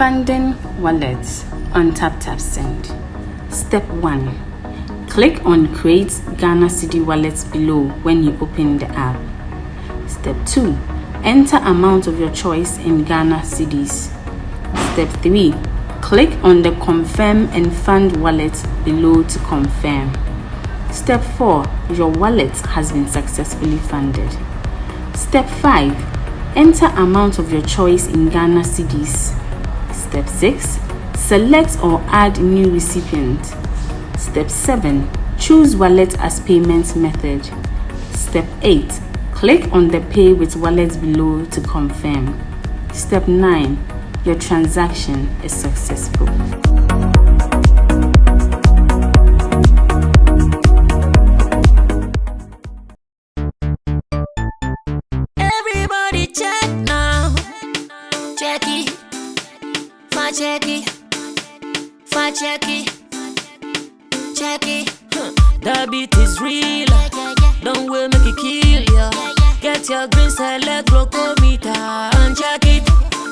Funding wallets on TapTapSend. Step 1. Click on Create Ghana Cedi Wallets below when you open the app. Step 2. Enter amount of your choice in Ghana Cedis. Step 3. Click on the Confirm and Fund wallet below to confirm. Step 4. Your wallet has been successfully funded. Step 5. Enter amount of your choice in Ghana Cedis. Step 6. Select or add new recipient. Step 7. Choose wallet as payment method. Step 8. Click on the Pay with Wallet below to confirm. Step 9. Your transaction is successful. Everybody check now. Check it. Fa check it. Fa check it. Check it. That beat is real. Don't will make it kill ya. Get your green select glucometer and check it.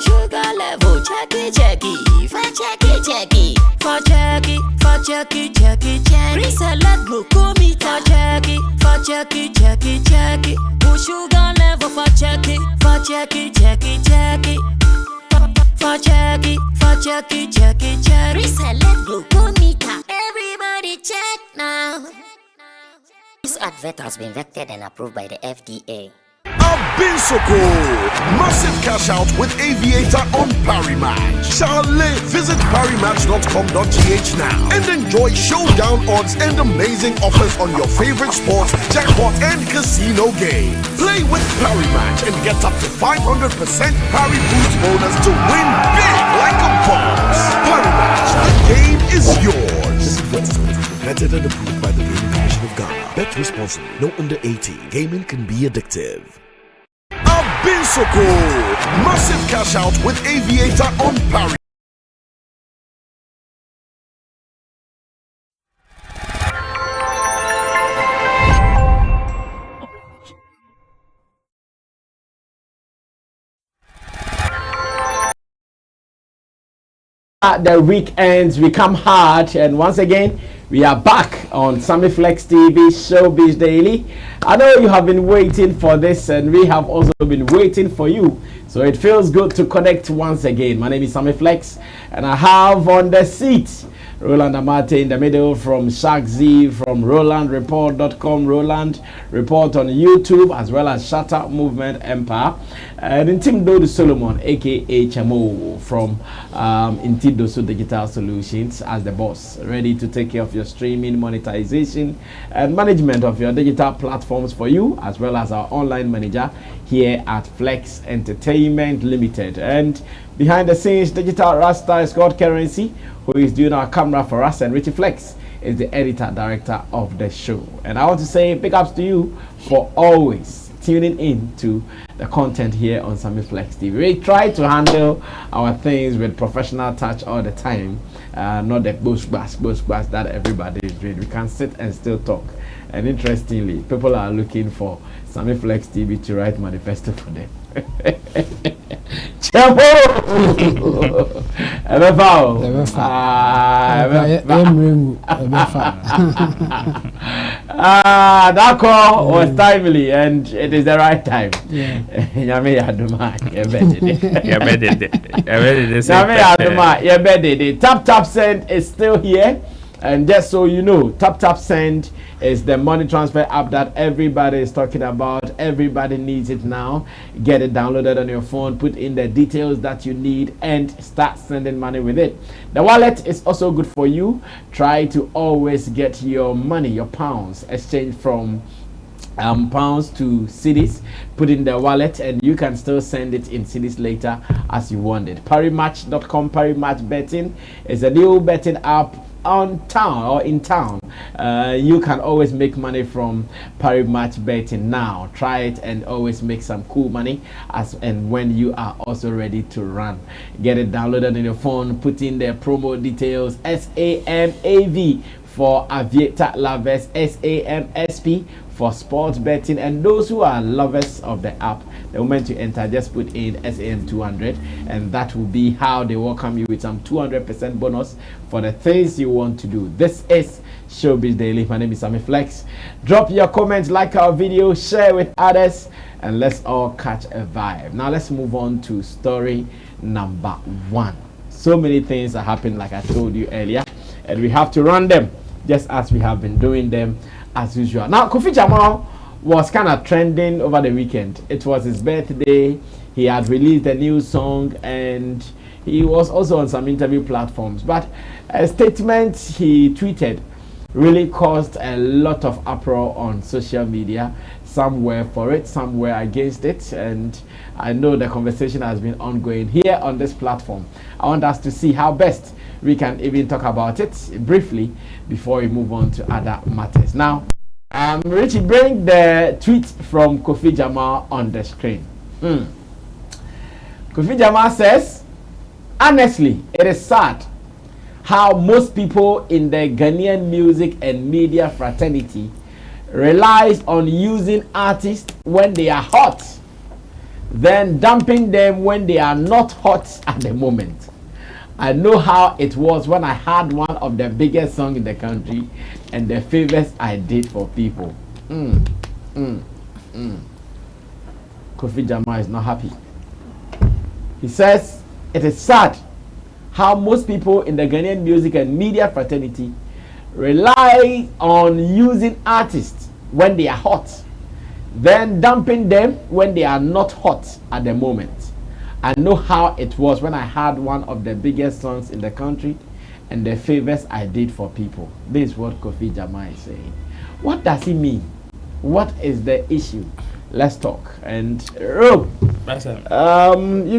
Sugar level, check it, check it. Fa check it, check it. Fa check it, fa check it, check it, check it. Green select glucometer, check it, fa check it, check it, check it. Push sugar level, fa check it, fa check it, check it, check it. Fa check it, fa check it, check it, check it. Green select glucometer. Everybody check now. This advert has been vetted and approved by the FDA. I've been so cool. Massive cash out with Aviator on Parimatch. Charlie, visit parimatch.com.gh now and enjoy showdown odds and amazing offers on your favorite sports, jackpot and casino game. Play with Parimatch and get up to 500% Pari Boost bonus to win big like a boss. Parimatch, the game is yours. This advertisement is vetted and approved by the Gaming Commission of Ghana. Bet responsibly. No under 18. Gaming can be addictive. I've been so cool. Massive cash out with Aviator on Pari. The weekends become hard, and once again we are back on Sammy Flex TV Showbiz Daily. I know you have been waiting for this, and we have also been waiting for you, so it feels good to connect once again. My name is Sammy Flex, and I have on the seat Roland Amate in the middle from Shagzi, from RolandReport.com, Roland Report on YouTube, as well as Shatta Movement Empire, and Intimdo Solomon, aka HMO, from Intimdo Digital Solutions, as the boss, ready to take care of your streaming, monetization, and management of your digital platforms for you, as well as our online manager here at Flex Entertainment Limited. And behind the scenes, Digital Rasta is called Currency, who is doing our camera for us, and Richie Flex is the editor director of the show. And I want to say big ups to you for always tuning in to the content here on Sammy Flex TV. We try to handle our things with professional touch all the time, not the bush bash that everybody is doing. We can sit and still talk. And interestingly, people are looking for Sammy Flex TV to write manifesto for them. That's that call was timely, and it is the right time. TapTapSend is still here. And just so you know, TapTapSend is the money transfer app that everybody is talking about. Everybody needs it now. Get it downloaded on your phone, put in the details that you need, and start sending money with it. The wallet is also good for you. Try to always get your money, your pounds, exchanged from pounds to cedis, put in the wallet, and you can still send it in cedis later as you want it. Parimatch.com, Parimatch Betting is a new betting app on town or in town. You can always make money from Parimatch Betting now. Try it and always make some cool money as and when you are also ready to run. Get it downloaded on your phone, put in the promo details SAMAV for Aviator Lovers, SAMSP for sports betting. And those who are lovers of the app, the moment you enter, just put in SAM200, and that will be how they welcome you with some 200% bonus for the things you want to do. This is Showbiz Daily. My name is Sammy Flex. Drop your comments, like our video, share with others, and let's all catch a vibe. Now let's move on to story number 1. So many things are happening, like I told you earlier, and we have to run them just as we have been doing them as usual. Now, Kofi Jamar was kind of trending over the weekend. It was his birthday. He had released a new song, and he was also on some interview platforms. But a statement he tweeted really caused a lot of uproar on social media. Some were for it, some were against it, and I know the conversation has been ongoing here on this platform. I want us to see how best we can even talk about it briefly before we move on to other matters. Now, Richie, bring the tweet from Kofi Jamar on the screen. Kofi Jamar says, honestly, it is sad how most people in the Ghanaian music and media fraternity relies on using artists when they are hot, then dumping them when they are not hot at the moment. I know how it was when I had one of the biggest songs in the country and the favors I did for people. Kofi Jamar is not happy. He says, it is sad how most people in the Ghanaian music and media fraternity rely on using artists when they are hot, then dumping them when they are not hot at the moment. I know how it was when I had one of the biggest songs in the country and the favors I did for people. This is what Kofi Jamar is saying. What does he mean? What is the issue? Let's talk. And you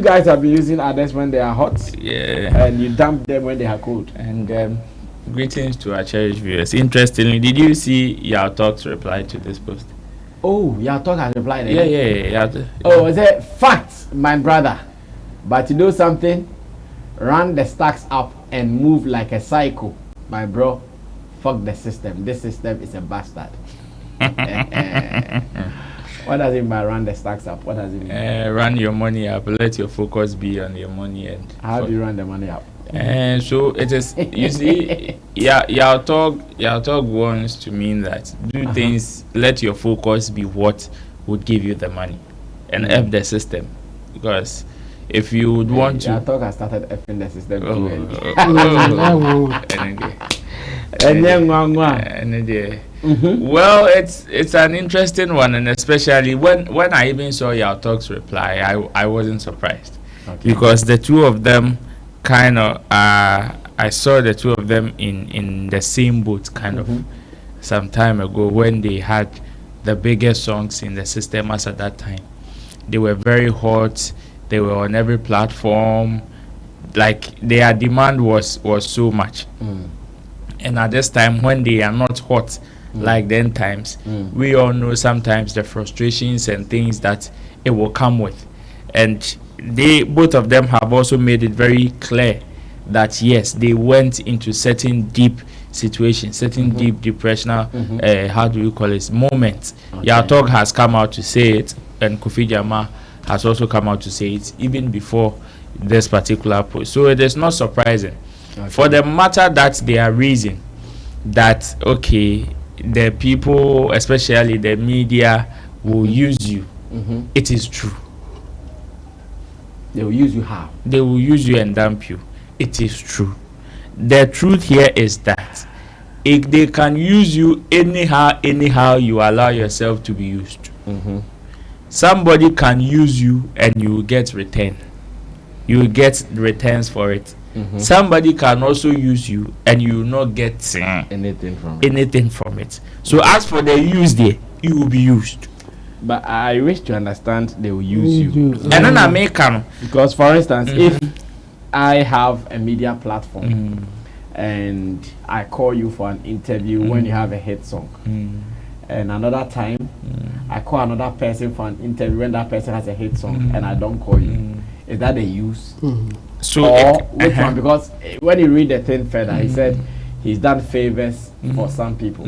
guys have been using others when they are hot, and you dump them when they are cold. And greetings to our cherished viewers. Interestingly, did you see Yao Talk's reply to this post? Oh, Yao Talk has replied. Yeah. Oh, is it fact, my brother? But you know something? Run the stacks up and move like a psycho, my bro. Fuck the system. This system is a bastard. What does it mean by run the stacks up? What does it mean? Run your money up. Let your focus be on your money. And how do you run the money up? And so it is. You see, Yao Talk wants to mean that do things. Let your focus be what would give you the money, and F the system, because if you would want to. Yao Talk has started effing the system. Well, it's an interesting one, and especially when I even saw Yao Talk's reply, I wasn't surprised, because the two of them kind of I saw the two of them in the same boat kind of some time ago when they had the biggest songs in the system as at that time. They were very hot. They were on every platform. Like their demand was so much. And at this time when they are not hot like then times, we all know sometimes the frustrations and things that it will come with. And both of them have also made it very clear that yes, they went into certain deep situations, certain deep depressional how do you call it, moments. Yao Talk has come out to say it, and Kofi Jamar has also come out to say it even before this particular post. So it is not surprising for the matter that they are raising, that the people, especially the media, will use you. It is true. They will use you how? They will use you and dump you. It is true. The truth here is that if they can use you anyhow you allow yourself to be used. Somebody can use you and you will get return. You will get returns for it. Somebody can also use you and you will not get anything from it. So as for the use there, you will be used. But I wish to understand they will use you. And then I make because for instance, if I have a media platform and I call you for an interview when you have a hit song, and another time I call another person for an interview when that person has a hit song and I don't call you, is that a use? So or which one? Because when you read the thing further, he said he's done favors for some people.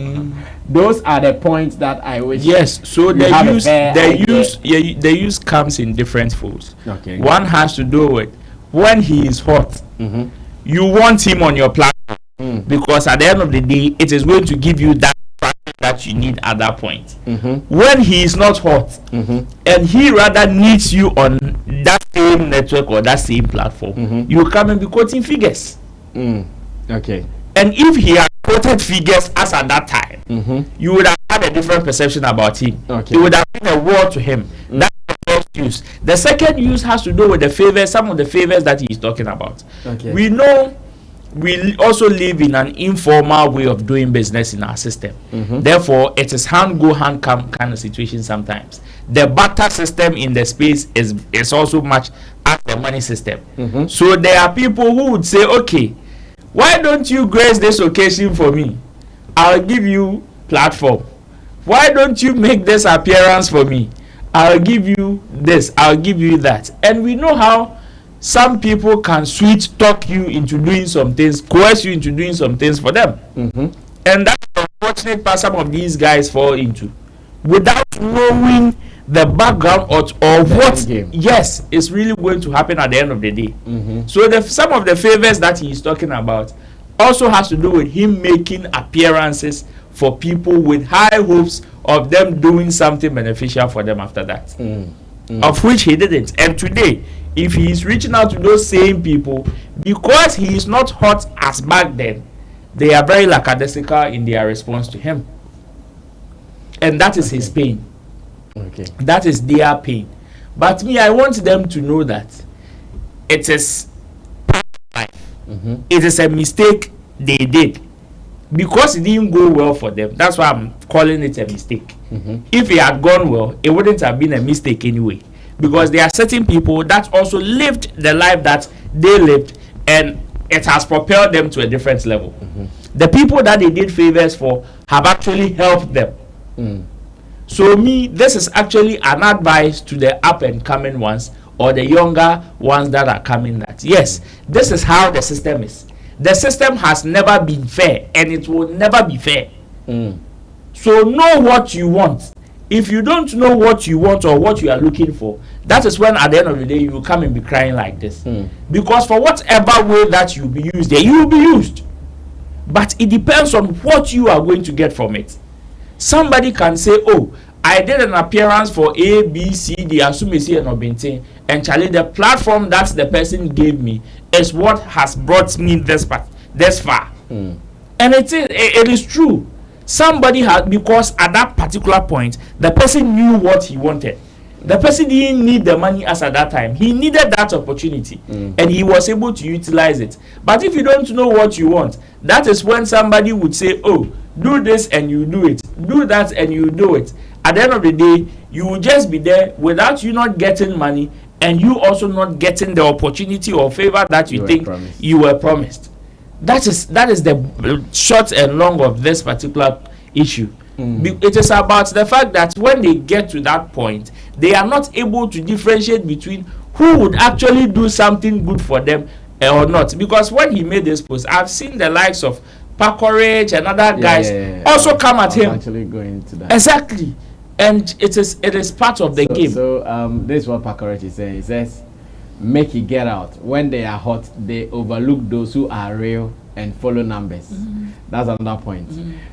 Those are the points that I wish. Yes, so the use comes in different folds. Okay. One has to do with when he is hot. You want him on your platform because at the end of the day, it is going to give you that you need at that point. When he is not hot and he rather needs you on that same network or that same platform, you come and be quoting figures. Okay. And if he had quoted figures as at that time, you would have had a different perception about him. Okay. It would have been a war to him. That's the first use. The second use has to do with the favors, some of the favors that he is talking about. Okay. We know we also live in an informal way of doing business in our system. Therefore, it is hand go hand come kind of situation sometimes. The barter system in the space is also much as the money system. So there are people who would say, okay, why don't you grace this occasion for me? I'll give you platform. Why don't you make this appearance for me? I'll give you this, I'll give you that. And we know how some people can sweet talk you into doing some things, coerce you into doing some things for them. And that's the unfortunate part some of these guys fall into. Without knowing the background or what yes is really going to happen at the end of the day. So some of the favors that he is talking about also has to do with him making appearances for people with high hopes of them doing something beneficial for them after that, of which he didn't. And today, if he is reaching out to those same people, because he is not hot as back then, they are very lackadaisical in their response to him, and that is his pain. Okay. That is their pain. But me, I want them to know that it is life. It is a mistake they did because it didn't go well for them. That's why I'm calling it a mistake. If it had gone well, it wouldn't have been a mistake anyway, because there are certain people that also lived the life that they lived, and it has propelled them to a different level. The people that they did favors for have actually helped them. So me, this is actually an advice to the up and coming ones or the younger ones that are coming, that yes, this is how the system is. The system has never been fair and it will never be fair. So know what you want. If you don't know what you want or what you are looking for, that is when at the end of the day you will come and be crying like this. Because for whatever way that you will be used there, you will be used. But it depends on what you are going to get from it. Somebody can say, oh, I did an appearance for A, B, C, D, Asumesi and Obintin, and Charlie, the platform that the person gave me is what has brought me this far. And it is true. Somebody had, because at that particular point, the person knew what he wanted. The person didn't need the money as at that time. He needed that opportunity, and he was able to utilize it. But if you don't know what you want, that is when somebody would say, oh, do this and you do it, do that and you do it. At the end of the day, you will just be there without you not getting money, and you also not getting the opportunity or favor that you think you were promised. That is the short and long of this particular issue. It is about the fact that when they get to that point, they are not able to differentiate between who would actually do something good for them or not. Because when he made this post, I've seen the likes of Pacourage and other guys also come at him. Actually going to that. Exactly. And it is part of the game. So this is what Pacourage is saying. He says, make it get out. When they are hot, they overlook those who are real and follow numbers. That's another point.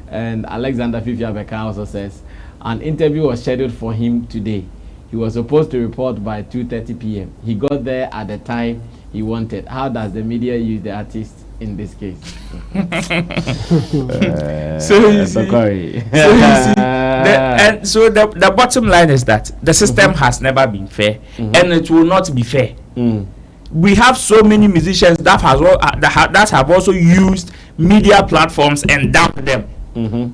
And Alexander Fifia Beka also says, an interview was scheduled for him today. He was supposed to report by 2:30 p.m. He got there at the time he wanted. How does the media use the artist in this case? So the bottom line is that the system has never been fair, and it will not be fair. We have so many musicians that have also used media platforms and dumped them.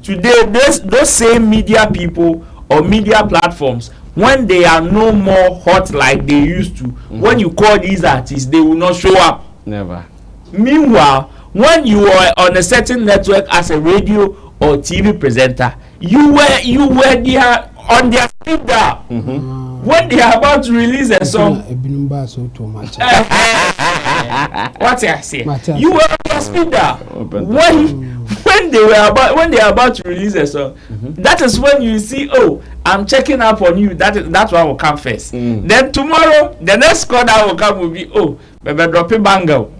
Today, those same media people or media platforms, when they are no more hot like they used to, when you call these artists, they will not show up. Never. Meanwhile, when you are on a certain network as a radio or TV presenter, you were their on their speed dial. When they are about to release a song, what I say? You were on their speed dial. When they are about to release a song, that is when you see, oh, I'm checking up on you. That one will come first. Then tomorrow, the next call that will come will be, oh, baby, drop a bangle.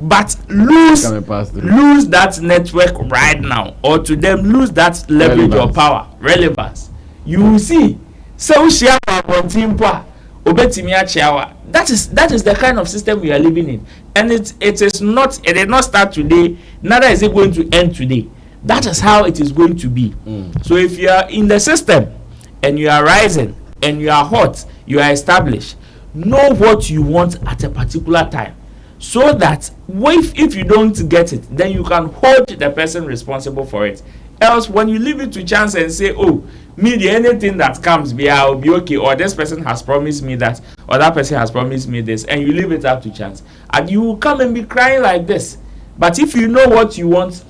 But lose that network right now, or to them lose that leverage or power, relevance. You will see. So share on team power, obetimia chiawa. That is the kind of system we are living in, and it did not start today. Neither is it going to end today. That is how it is going to be. So if you are in the system and you are rising and you are hot, you are established, know what you want at a particular time, so that if you don't get it, then you can hold the person responsible for it. Else, when you leave it to chance and say, oh, me, anything that comes, I'll be okay, or this person has promised me that, or that person has promised me this, and you leave it up to chance, and you will come and be crying like this. But if you know what you want,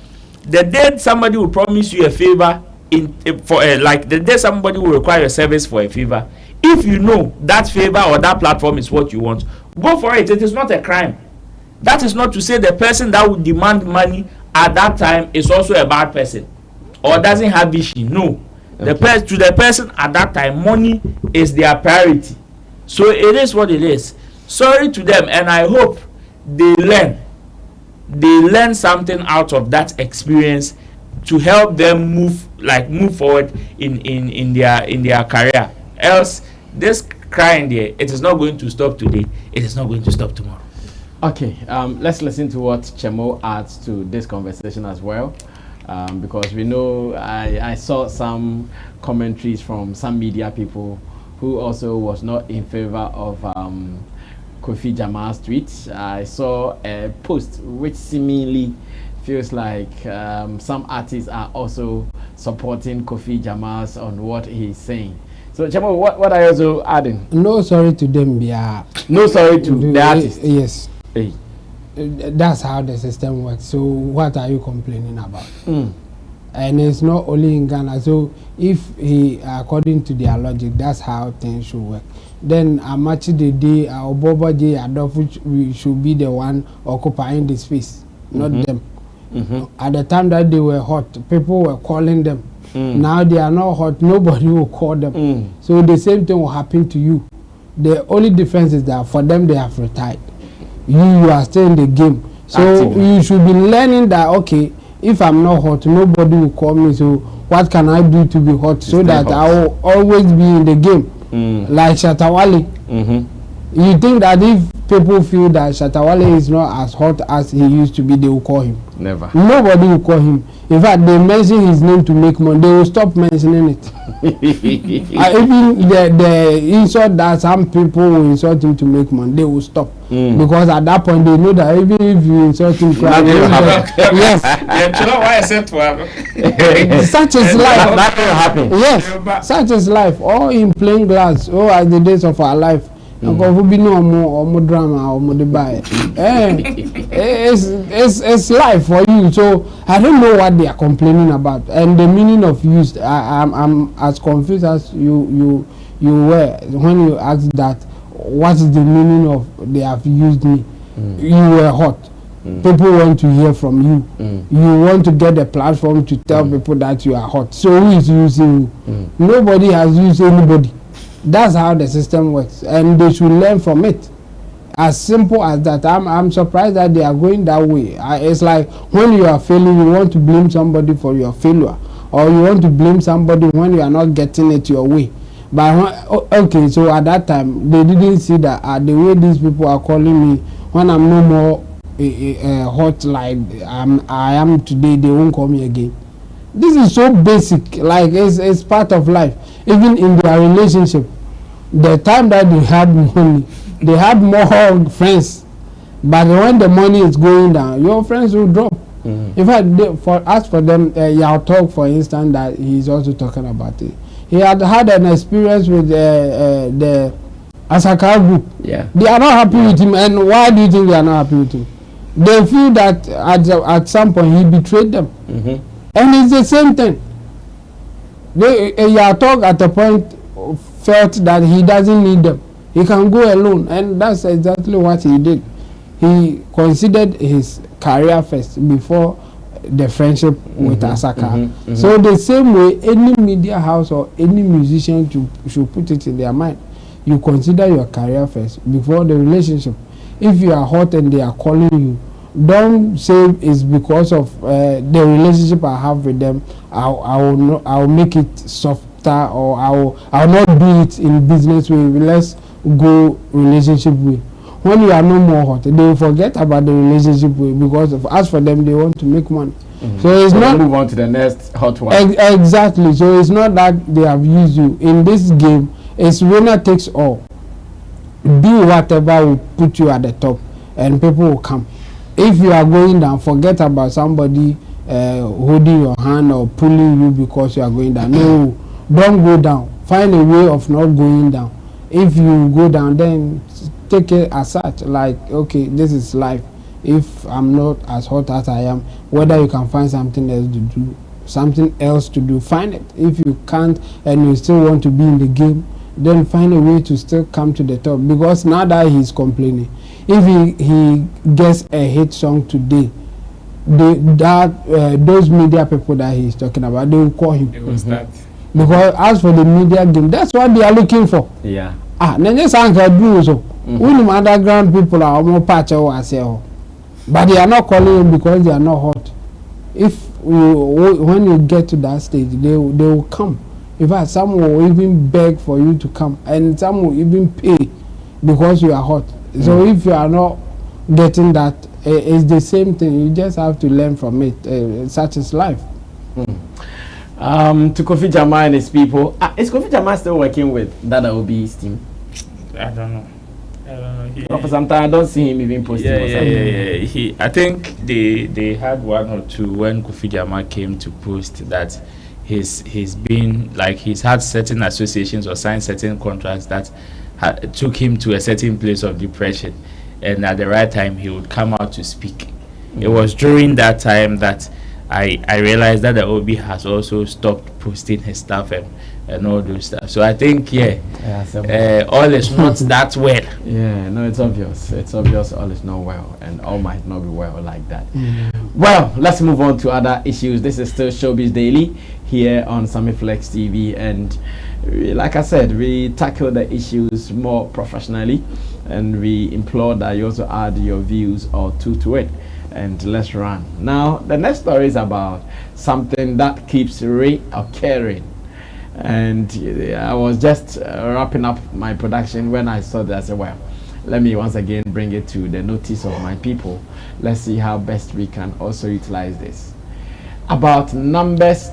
the day somebody will promise you a favor, like the day somebody will require a service for a favor, if you know that favor or that platform is what you want, go for it. It is not a crime. That is not to say the person that would demand money at that time is also a bad person or doesn't have vision. No. To the person at that time, money is their priority. So it is what it is. Sorry to them, and I hope they learn something out of that experience to help them move forward in their career. Else, this crying there, it is not going to stop today. It is not going to stop tomorrow. Okay, let's listen to what Chemo adds to this conversation as well. Because we know I saw some commentaries from some media people who also was not in favor of Kofi Jamar's tweet. I saw a post which seemingly feels like some artists are also supporting Kofi Jamar's on what he's saying. So Chemo, what are you also adding? No sorry to them, yeah. No sorry to the artists. Yes. Hey. That's how the system works. So what are you complaining about? And it's not only in Ghana. So if according to their logic, that's how things should work. Then Amachi the day, Oboba J Adolfo should be the one occupying the space, not them. At the time that they were hot, people were calling them. Now they are not hot, nobody will call them. So the same thing will happen to you. The only difference is that for them they have retired. You are still in the game. So you should be learning that, okay, if I'm not hot, nobody will call me. So what can I do to be hot so that hot. I will always be in the game? Like Shatta Wale. You think that if people feel that Shatta Wale is not as hot as he used to be, they will call him? Never. Nobody will call him. In fact, they mention his name to make money. They will stop mentioning it. Even the insult that some people will insult him to make money, they will stop. Because at that point, they know that even if you insult him, yes. Such is life. That will happen. Yes, such is life. All in plain glass. Oh, as the days of our life. Drama or it's life for you. So I don't know what they are complaining about, and the meaning of used. I'm as confused as you were when you asked that. What is the meaning of they have used me? You were hot. People want to hear from you. You want to get a platform to tell people that you are hot. So who is using you? Nobody has used anybody. That's how the system works, and they should learn from it. As simple as that. I'm surprised that they are going that way. It's like when you are failing, you want to blame somebody for your failure, or you want to blame somebody when you are not getting it your way. But okay, so at that time they didn't see that the way these people are calling me when I'm no more hot like I am today, they won't call me again. This is so basic, like it's part of life. Even in their relationship, the time that they had money, they had more friends. But when the money is going down, your friends will drop. In fact, for them, Yao Talk, for instance, that he's also talking about it. He had an experience with the Asaka group. Yeah. They are not happy with him. And why do you think they are not happy with him? They feel that at some point he betrayed them. And it's the same thing. Yatok at a point felt that he doesn't need them. He can go alone, and that's exactly what he did. He considered his career first before the friendship with Asaka. So the same way, any media house or any musician should put it in their mind. You consider your career first before the relationship. If you are hot and they are calling you, don't say it's because of the relationship I have with them. I'll make it softer, or I'll not do it in business way. Let's go relationship way. When you are no more hot, they will forget about the relationship way, because as for them, they want to make money. So it's not move on to the next hot one. Exactly. So it's not that they have used you in this game. It's winner takes all. Do whatever will put you at the top, and people will come. If you are going down, forget about somebody holding your hand or pulling you because you are going down. No, don't go down. Find a way of not going down. If you go down, then take it as such, like, okay, this is life. If I'm not as hot as I am, whether you can find something else to do, find it. If you can't and you still want to be in the game, then find a way to still come to the top. Because now that he's complaining, if he gets a hit song today, those media people that he's talking about, they will call him. It was that. Because as for the media game, that's what they are looking for. Yeah. Nenye Sanka do so. When underground people are more patch or say, but they are not calling him because they are not hot. When you get to that stage, they will come. In fact, some will even beg for you to come, and some will even pay because you are hot. So if you are not getting that, it's the same thing. You just have to learn from it. Such is life. To Kofi Jamar and his people, is Kofi Jamar still working with Dada Obi's team? I don't know. For some time, I don't see him even posting. Yeah. I think they had one or two when Kofi Jamar came to post that he's had certain associations or signed certain contracts that took him to a certain place of depression, and at the right time he would come out to speak. It was during that time that I realized that the OB has also stopped posting his stuff and all those stuff. So I think all is not that well. Yeah, no, it's obvious. It's obvious all is not well, and all might not be well like that. Well, let's move on to other issues. This is still Showbiz Daily here on Sammy Flex TV, and like I said, we tackle the issues more professionally, and we implore that you also add your views or two to it. And let's run. Now, the next story is about something that keeps reoccurring. And I was just wrapping up my production when I saw that. I said, well, let me once again bring it to the notice of my people. Let's see how best we can also utilize this. About numbers.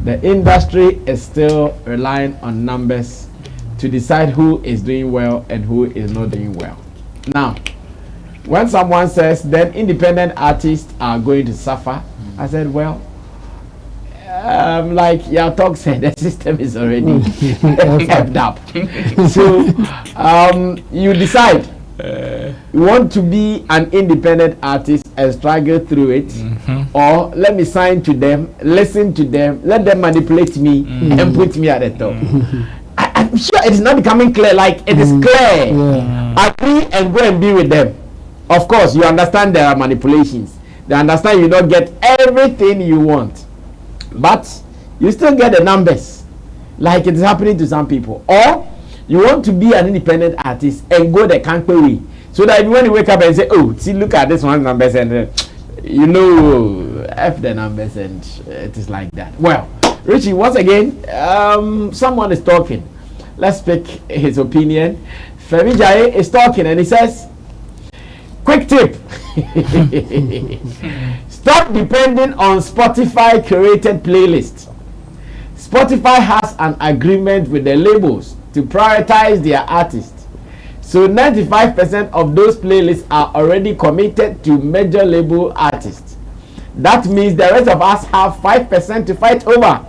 The industry is still relying on numbers to decide who is doing well and who is not doing well. Now, when someone says then independent artists are going to suffer, I said, well, like Yatok said, the system is already kept up. So you decide you want to be an independent artist and struggle through it, or let me sign to them, listen to them, let them manipulate me and put me at the top. I'm sure it is not becoming clear. Like it is clear. Agree and go and be with them. Of course, you understand there are manipulations. They understand you don't get everything you want, but you still get the numbers, like it is happening to some people. Or you want to be an independent artist and go the Kankpe way, so that when you wake up and say, "Oh, see, look at this one numbers," and you know, F the numbers, and it is like that. Well, Richie, once again, someone is talking. Let's pick his opinion. Femi Jaye is talking, and he says, quick tip. Stop depending on Spotify curated playlists. Spotify has an agreement with the labels to prioritize their artists. So 95% of those playlists are already committed to major label artists. That means the rest of us have 5% to fight over.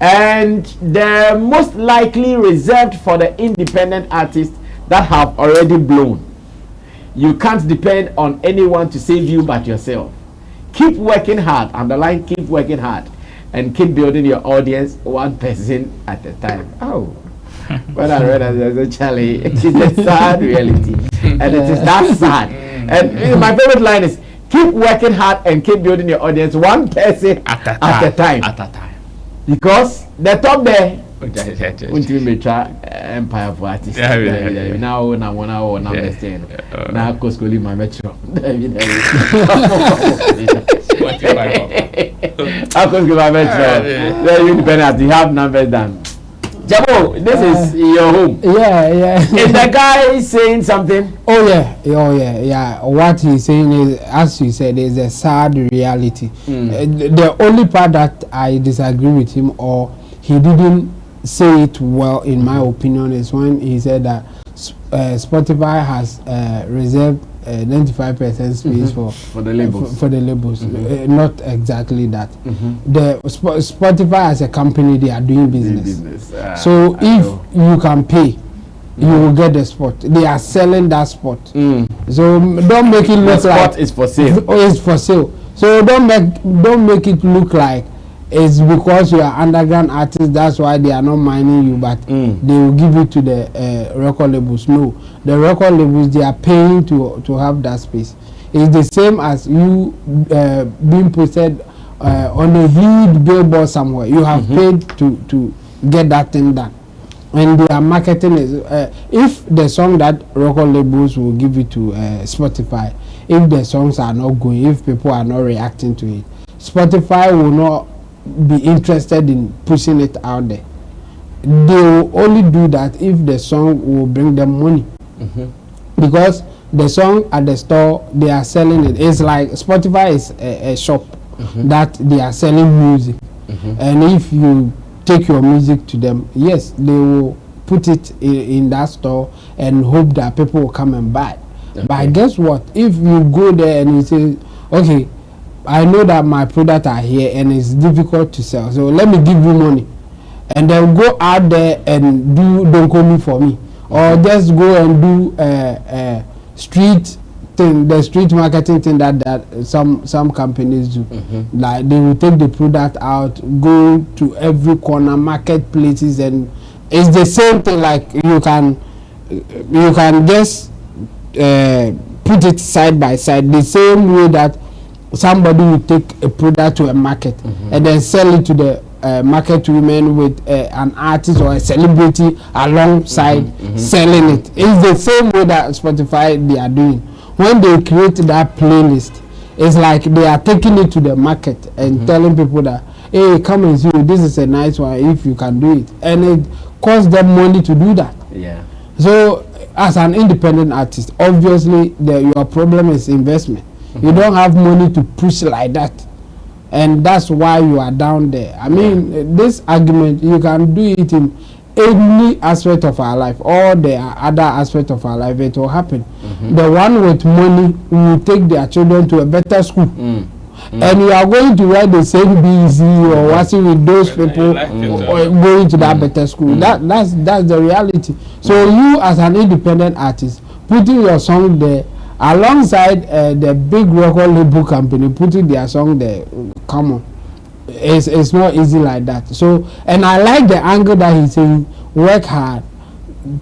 And they're most likely reserved for the independent artists that have already blown. You can't depend on anyone to save you but yourself. Keep working hard, underline keep working hard, and keep building your audience one person at a time. Oh, when I read that, there's a Charlie, it is a sad reality, and it is that sad. And my favorite line is, keep working hard and keep building your audience one person at a time. Because the top there, until we try empire for artists. Now, understand. Now, Coscoli, my metro. I'll go my metro. Then you depend you have numbers done. Jabo, this is your home. Yeah. Is the guy saying something? Oh yeah. What he's saying is, as you said, is a sad reality. The only part that I disagree with him, or he didn't say it well, in my opinion, is when he said that Spotify has reserved 95% space for the labels. Not exactly that. The Spotify as a company, they are doing business. So if you can pay, you will get the spot. They are selling that spot. So don't make it look like spot is for sale. It's for sale. So don't make it look like it's because you are underground artist, that's why they are not mining you, but they will give it to the record labels. No, the record labels, they are paying to have that space. It's the same as you being posted on a huge billboard somewhere. You have paid to get that thing done, and they are marketing it. If the song that record labels will give it to Spotify, if the songs are not going, if people are not reacting to it, Spotify will not be interested in pushing it out there. They will only do that if the song will bring them money. Because the song at the store, they are selling it. It's like Spotify is a shop that they are selling music. And if you take your music to them, yes, they will put it in that store and hope that people will come and buy. But guess what? If you go there and you say, okay, I know that my products are here and it's difficult to sell, so let me give you money, and then go out there and do don't call me for me, or just go and do street thing, the street marketing thing that some companies do. Like they will take the product out, go to every corner, marketplaces, and it's the same thing. Like you can just put it side by side, the same way that somebody will take a product to a market and then sell it to the market women with an artist or a celebrity alongside selling it. It's the same way that Spotify they are doing. When they create that playlist, it's like they are taking it to the market and telling people that, hey, come and see, this is a nice one if you can do it. And it costs them money to do that. Yeah. So as an independent artist, obviously your problem is investment. You don't have money to push like that, and that's why you are down there. I mean, this argument, you can do it in any aspect of our life, or the other aspect of our life, it will happen. The one with money will take their children to a better school, and you are going to write the same BC or watching with those people or going to that better school. That's the reality. So you as an independent artist, putting your song there alongside the big record label company, putting their song there, come on, it's not easy like that. So, and I like the angle that he's saying, work hard,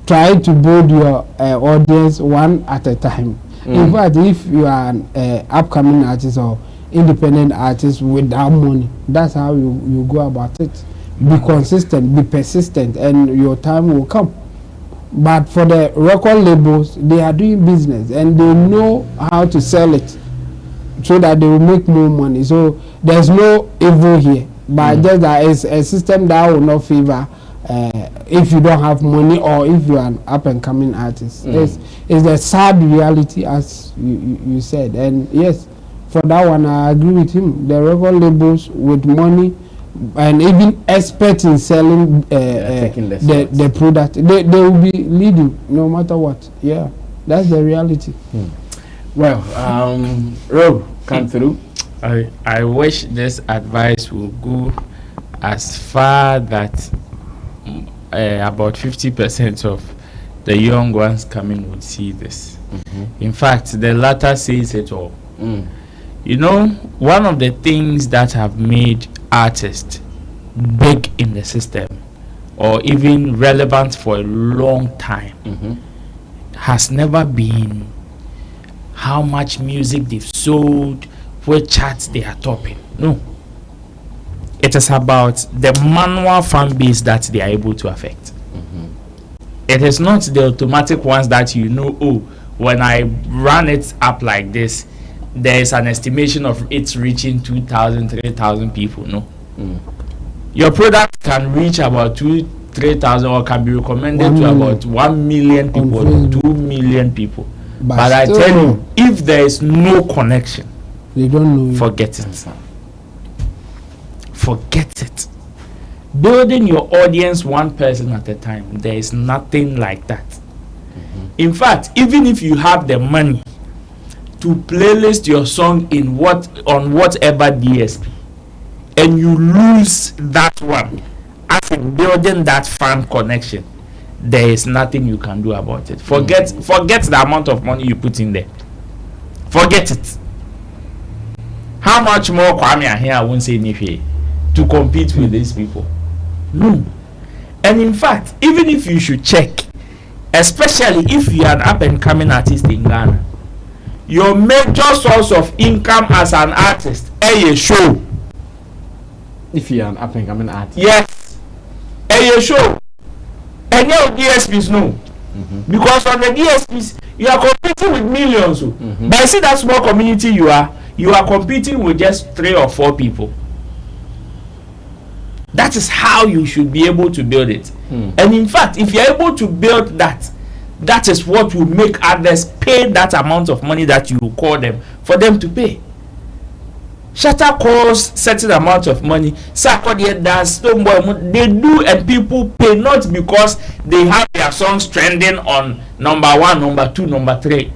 try to build your audience one at a time. In fact, if you are an upcoming artist or independent artist without money, that's how you go about it. Be consistent, be persistent, and your time will come. But for the record labels, they are doing business and they know how to sell it so that they will make more money. So there's no evil here, but just that it's a system that will not favor if you don't have money or if you are an up and coming artist. It's a sad reality, as you said. And yes, for that one, I agree with him. The record labels with money and even experts in selling the product, they will be leading no matter what. Yeah, that's the reality. Well, Rob, come through. I wish this advice will go as far that about 50% of the young ones coming would see this. In fact, the latter says it all. You know, one of the things that have made artist big in the system or even relevant for a long time has never been how much music they've sold, what charts they are topping. No. It is about the manual fan base that they are able to affect. It is not the automatic ones that oh, when I run it up like this, there is an estimation of it's reaching 2,000, 3,000 people. No. Your product can reach about 2,000-3,000 or can be recommended to about 1 million people or 2 million people. But I tell you, if there is no connection, they don't know. Forget it. Forget it. Building your audience one person at a time, there is nothing like that. In fact, even if you have the money to playlist your song on whatever DSP, and you lose that one, as in building that fan connection, there is nothing you can do about it. Forget the amount of money you put in there. Forget it. How much more Kwame here I won't say anything to compete with these people? No. And in fact, even if you should check, especially if you are an up and coming artist in Ghana, your major source of income as an artist is a show. If you are an up and coming artist, yes, a show. And your DSPs no, because on the DSPs you are competing with millions. But I see that small community you are competing with just 3 or 4 people. That is how you should be able to build it. And in fact, if you are able to build that, that is what will make others pay that amount of money that you call them for them to pay. Shatta calls certain amount of money. They do, and people pay not because they have their songs trending on number 1, number 2, number 3.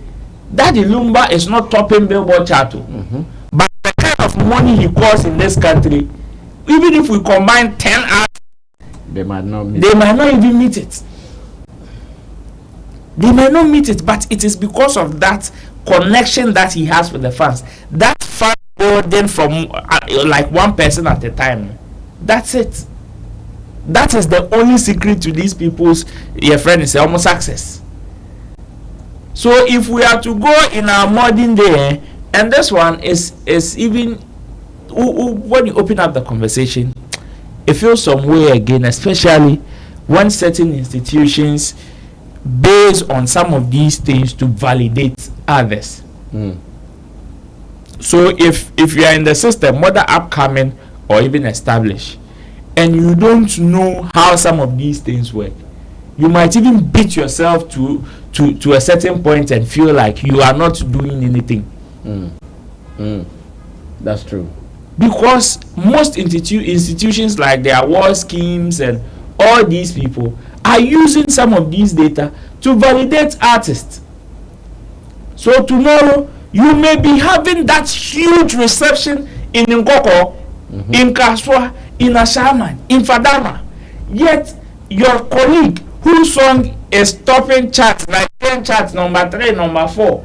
Daddy Lumba is not topping Billboard chart. But the kind of money he calls in this country, even if we combine 10 artists, they might not even meet it. They might not meet it, but it is because of that connection that he has with the fans. That fan building from like one person at a time. That's it. That is the only secret to these people's friend is almost success. So if we are to go in our modern day, and this one is even when you open up the conversation, it feels some way again, especially when certain institutions base on some of these things to validate others. So if you are in the system, whether upcoming or even established, and you don't know how some of these things work, you might even beat yourself to a certain point and feel like you are not doing anything. That's true. Because most institutions like the award schemes and all these people are using some of these data to validate artists. So tomorrow you may be having that huge reception in Nkoko, in Kaswa, in Ashaman, in Fadama, yet your colleague whose song is topping charts like 10 charts, number 3, number 4,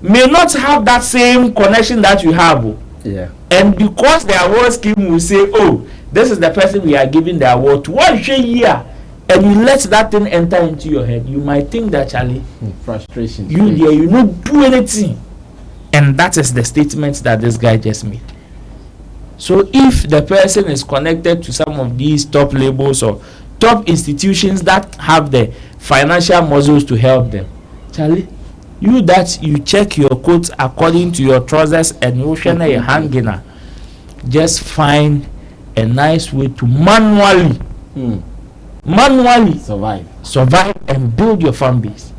may not have that same connection that you have. Yeah. And because the award scheme will say, oh, this is the person we are giving the award to 1 year, and you let that thing enter into your head, you might think that, Charlie, frustration, you don't do anything. And that is the statement that this guy just made. So if the person is connected to some of these top labels or top institutions that have the financial muscles to help them, Charlie, you check your coat according to your trousers and you share your hanging, just find a nice way to manually survive and build your fan base.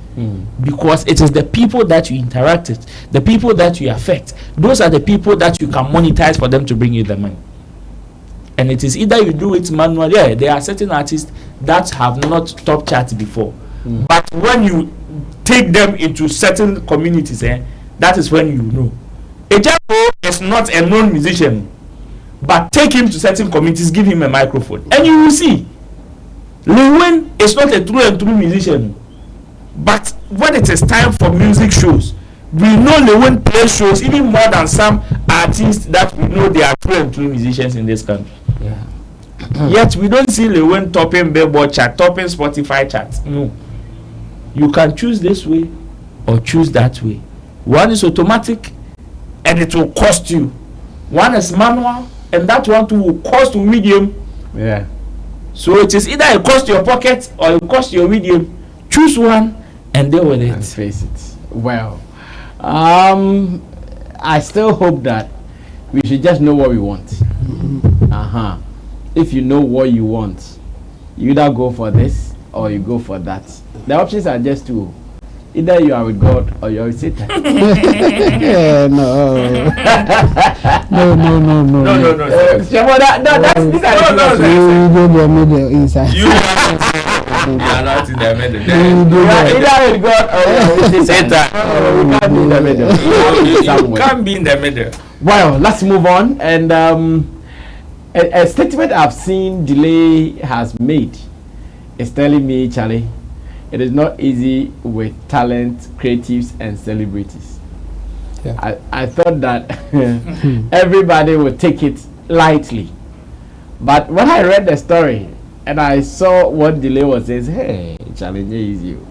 Because it is the people that you interact with, the people that you affect, those are the people that you can monetize for them to bring you the money. And it is either you do it manually. Yeah, there are certain artists that have not top charts before, but when you take them into certain communities, that is when you know. Ejabo is not a known musician, but take him to certain communities, give him a microphone, and you will see. Lil Wayne is not a true musician, but when it is time for music shows, we know Lewin play shows even more than some artists that we know they are true musicians in this country. Yeah. Yet we don't see Lewin topping Billboard chart, topping Spotify charts. No. You can choose this way or choose that way. One is automatic and it will cost you. One is manual and that one too will cost you medium. Yeah. So it is either it cost your pocket or it cost your medium. Choose one and deal with it. And face it. Well, I still hope that we should just know what we want. If you know what you want, you either go for this or you go for that. The options are just two. Either you are with God or you are with Satan. Yeah, no. You are not in the middle. You are either with God or you are with Satan. You can't be in the middle. You can't be in the middle. Well, let's move on. And a statement I've seen Delay has made is telling me, Charlie, it is not easy with talent, creatives, and celebrities. Yeah. I thought that everybody would take it lightly. But when I read the story and I saw what Delay was saying, hey, challenge is you.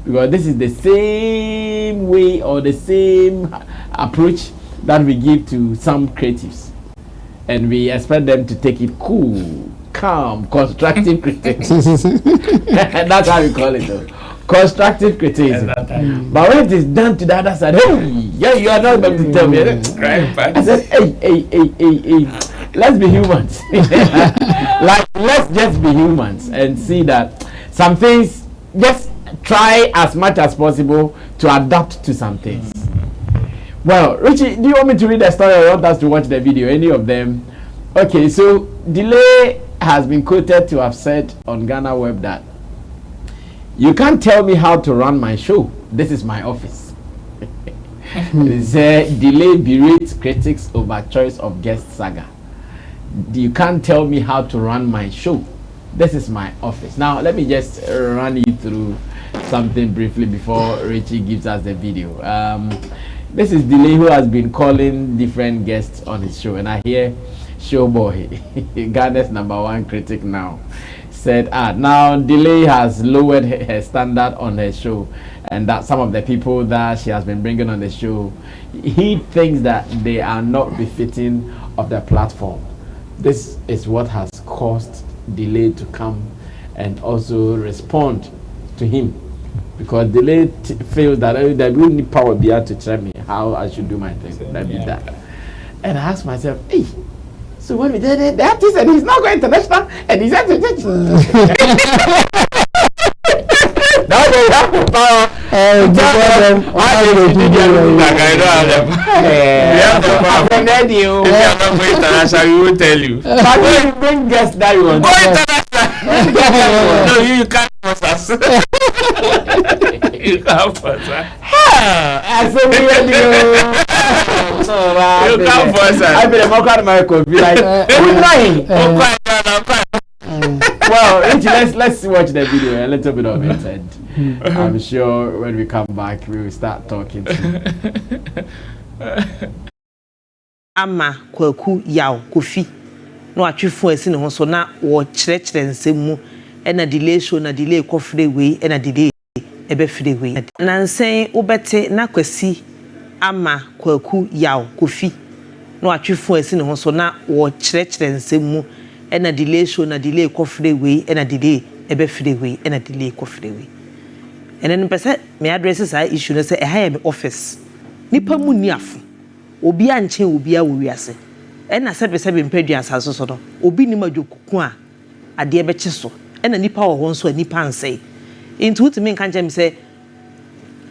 Because this is the same way or the same approach that we give to some creatives. And we expect them to take it cool, calm, constructive criticism. That's how we call it, though. Constructive criticism. But when it is done to the other side, hey, yeah, you are not going to tell me. I said, hey, let's be humans. Like, let's just be humans and see that some things, just try as much as possible to adapt to some things. Well, Richie, do you want me to read the story or you want us to watch the video? Any of them? Okay, so Delay has been quoted to have said on Ghana Web that you can't tell me how to run my show. This is my office. It said Delay berates critics over choice of guest saga. You can't tell me how to run my show. This is my office. Now, let me just run you through something briefly before Richie gives us the video. This is Delay, who has been calling different guests on his show, and I hear Showboy, Ghana's #1 critic now, said, now Delay has lowered her standard on her show, and that some of the people that she has been bringing on the show, he thinks that they are not befitting of the platform. This is what has caused Delay to come and also respond to him. Because Delay feels that there will need power beyond to tell me how I should do my thing. That. And I asked myself, hey, so when we did it, the artist said he's not going international, and he said to now they have the power. We will tell you. But when you bring guests that you want, go international. No, you can't force us. You can't force us. You can't force us. I've been a mocker of my could be like, well, let's watch the video, a little bit of it, and I'm sure when we come back, we will start talking to Ama kwaku yaw Kofi no atwefo asi ne ho so na wo kyerɛkyerɛ nsɛm mu na delay show na delay kɔfrɛ wei na delay ebe frɛ wei na nsɛn wobɛte na kwasi ama kwaku yaw Kofi no atwefo asi ne ho so na wo kyerɛkyerɛ nsɛm mu na delay show na delay kɔfrɛ wei na delay ebe frɛ wei na delay kɔfrɛ wei enen pese me address sa issue no say e ha me office nipa mu ni afo obi anche obi a wo wiase na sebe mpedua asaso so no obi ni madwokuku a ade be kye so na nipa wo ho so nipa ansei into utimi nka nche me say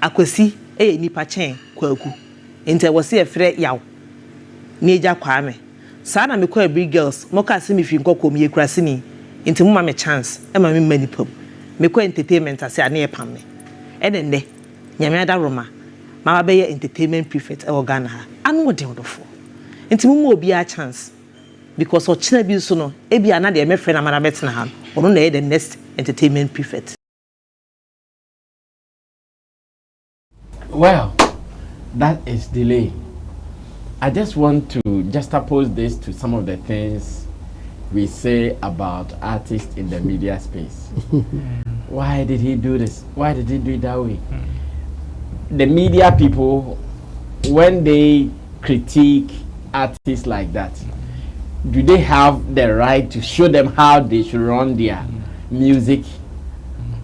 akwasi nipa chen kwaku inte wo se efre yaw ni eja kwa me sa na me kwa big girls mo ka se me fi nkokom ye kurase ni inte mo ma me chance ma me manipa me kwa entertainment ase ane e pam me ne nyame ada roma mama be entertainment prefect e Ghana ha anu de odofo nti mo obi a chance because o kira bi so no e bia na de me frɛ na mara betena ha ono na the next entertainment prefect. Well, That is delay. I just want to juxtapose this to some of the things we say about artists in the media space. Why did he do this? Why did he do it that way? The media people, when they critique artists like that, do they have the right to show them how they should run their music?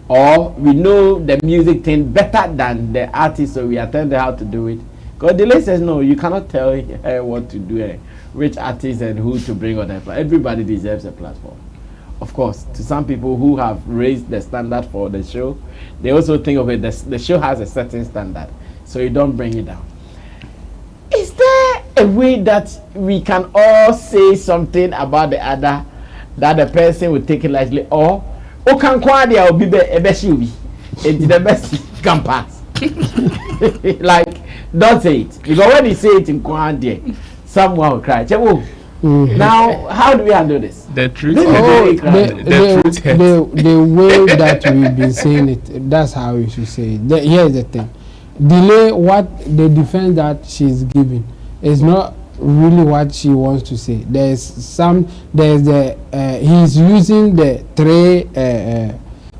Or we know the music thing better than the artist, so we are telling them how to do it? Because Delay says, no, you cannot tell her what to do, which artist and who to bring on the platform. Everybody deserves a platform. Of course, to some people who have raised the standard for the show, they also think of it, the show has a certain standard, so you don't bring it down. Is there a way that we can all say something about the other, that the person will take it lightly, or can quadia will be the best can pass? Like, don't say it, because when you say it in quadia, someone will cry. Now, how do we handle this? The truth. The way that we've been saying it, that's how we should say it. Here's the thing. Delay, what the defense that she's giving is not really what she wants to say. He's using the three